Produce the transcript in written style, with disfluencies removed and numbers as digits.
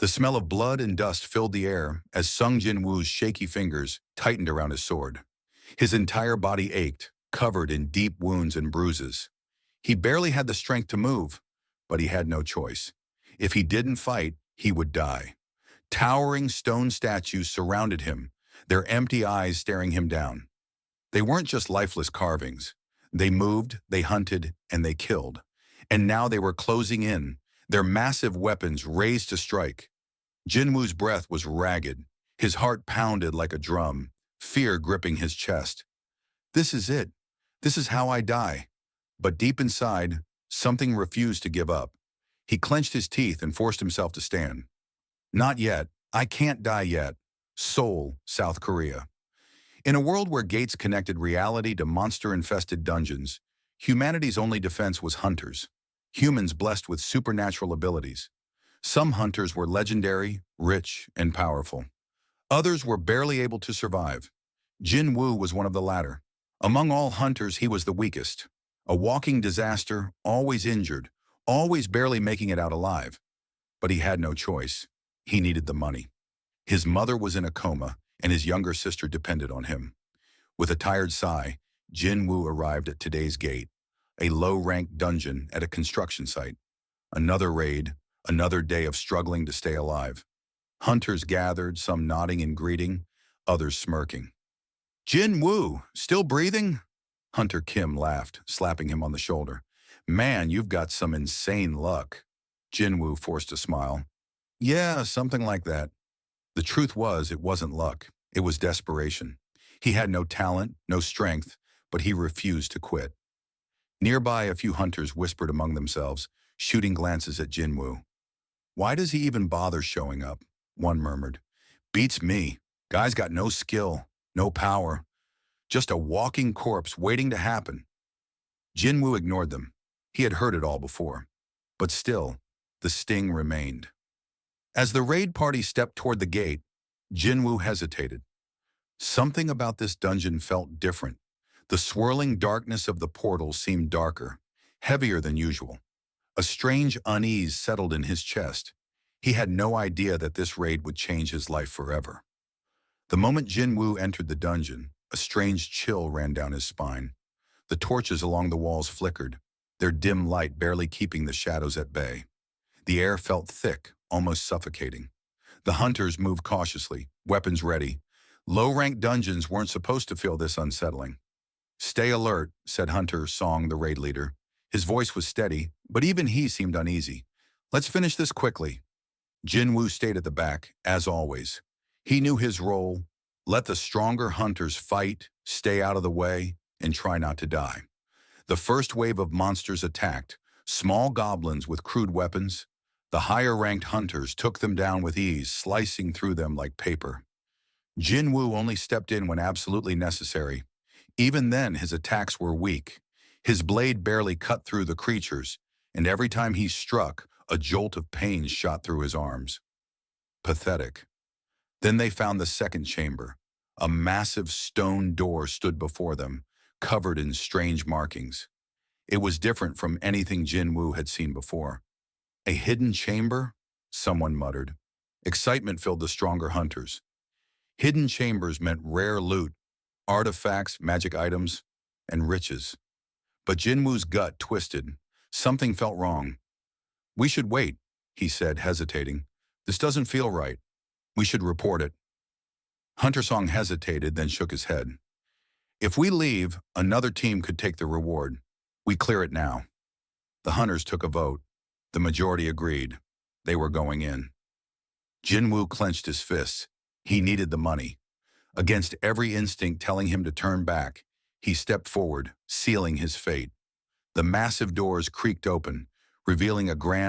The smell of blood and dust filled the air as Sung Jin Woo's shaky fingers tightened around his sword. His entire body ached, covered in deep wounds and bruises. He barely had the strength to move, but he had no choice. If he didn't fight, he would die. Towering stone statues surrounded him, their empty eyes staring him down. They weren't just lifeless carvings. They moved, they hunted, and they killed. And now they were closing in, their massive weapons raised to strike. Jinwoo's breath was ragged. His heart pounded like a drum, fear gripping his chest. This is it. This is how I die. But deep inside, something refused to give up. He clenched his teeth and forced himself to stand. Not yet. I can't die yet. Seoul, South Korea. In a world where gates connected reality to monster-infested dungeons, humanity's only defense was hunters, humans blessed with supernatural abilities. Some hunters were legendary, rich, and powerful. Others were barely able to survive. Jin Woo was one of the latter. Among all hunters, he was the weakest. A walking disaster, always injured, always barely making it out alive. But he had no choice. He needed the money. His mother was in a coma, and his younger sister depended on him. With a tired sigh, Jin Woo arrived at today's gate, a low-ranked dungeon at a construction site. Another raid, another day of struggling to stay alive. Hunters gathered, some nodding in greeting, others smirking. Jin Woo, still breathing? Hunter Kim laughed, slapping him on the shoulder. Man, you've got some insane luck. Jin Woo forced a smile. Yeah, something like that. The truth was, it wasn't luck. It was desperation. He had no talent, no strength, but he refused to quit. Nearby, a few hunters whispered among themselves, shooting glances at Jin Woo. Why does he even bother showing up? One murmured. Beats me. Guy's got no skill, no power. Just a walking corpse waiting to happen. Jin Woo ignored them. He had heard it all before. But still, the sting remained. As the raid party stepped toward the gate, Jin Woo hesitated. Something about this dungeon felt different. The swirling darkness of the portal seemed darker, heavier than usual. A strange unease settled in his chest. He had no idea that this raid would change his life forever. The moment Jin Woo entered the dungeon, a strange chill ran down his spine. The torches along the walls flickered, their dim light barely keeping the shadows at bay. The air felt thick, almost suffocating. The hunters moved cautiously, weapons ready. Low-ranked dungeons weren't supposed to feel this unsettling. Stay alert, said Hunter Song, the raid leader. His voice was steady, but even he seemed uneasy. Let's finish this quickly. Jin Woo stayed at the back, as always. He knew his role. Let the stronger hunters fight, stay out of the way, and try not to die. The first wave of monsters attacked, small goblins with crude weapons. The higher-ranked hunters took them down with ease, slicing through them like paper. Jin Woo only stepped in when absolutely necessary. Even then, his attacks were weak. His blade barely cut through the creatures, and every time he struck, a jolt of pain shot through his arms. Pathetic. Then they found the second chamber. A massive stone door stood before them, covered in strange markings. It was different from anything Jin Woo had seen before. A hidden chamber? Someone muttered. Excitement filled the stronger hunters. Hidden chambers meant rare loot, artifacts, magic items, and riches. But Jin Woo's gut twisted. Something felt wrong. We should wait, he said, hesitating. This doesn't feel right. We should report it. Hunter Song hesitated, then shook his head. If we leave, another team could take the reward. We clear it now. The hunters took a vote. The majority agreed. They were going in. Jin Woo clenched his fists. He needed the money. Against every instinct telling him to turn back, he stepped forward, sealing his fate. The massive doors creaked open, revealing a grand